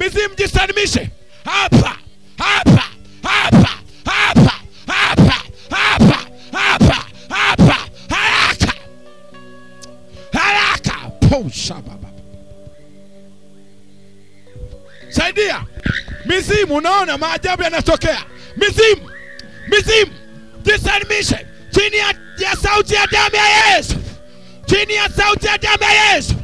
Mizimu jisalimishe. Hapa. Hapa. Hapa. Hapa. Hapa. Hapa. Hapa. Hapa. Haraka. Haraka. Posha baba. Saidia. Mizimu, unaona maajabu yanatokea. Mizimu. Mizimu jisalimishe. Chini ya sauti ya damu ya Yesu. Chini ya sauti ya damu ya Yesu.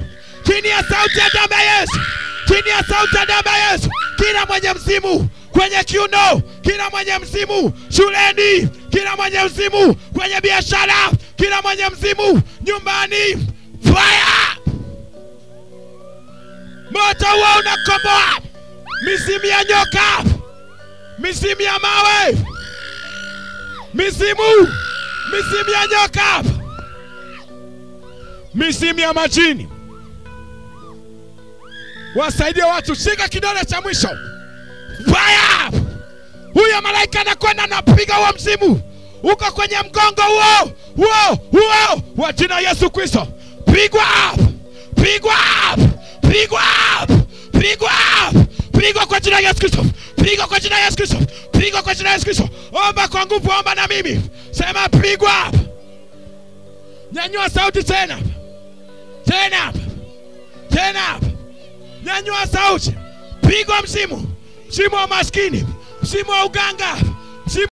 Chini ya sauti ya damu ya Yesu. Chini ya sauti ya damu ya Yesu. Kila mwenye mzimu kwenye kiuno, kila mwenye mzimu shuleni, kila mwenye mzimu kwenye biashara, kila mwenye mzimu nyumbani, fire! Moto huo unakomboa. Mizimu ya nyoka, mizimu ya mawe, mizimu ya nyoka, mizimu ya majini. Wasaidie watu. Shika kidole cha mwisho. Fire! Huyo malaika anakwenda anapiga huo mzimu. Uko kwenye mgongo huo wa jina Yesu Kristo. Pigwa! Pigwa! Pigwa! Pigwa! Pigwa kwa jina Yesu Kristo. Pigwa kwa jina Yesu Kristo. Pigwa kwa jina Yesu Kristo. Omba kwa nguvu, omba na mimi. Sema pigwa. Nyanyua sauti tena. Tena. Tena. Nyanyua sauti. Pigwa mzimu. Mzimu wa maskini. Mzimu wa uganga.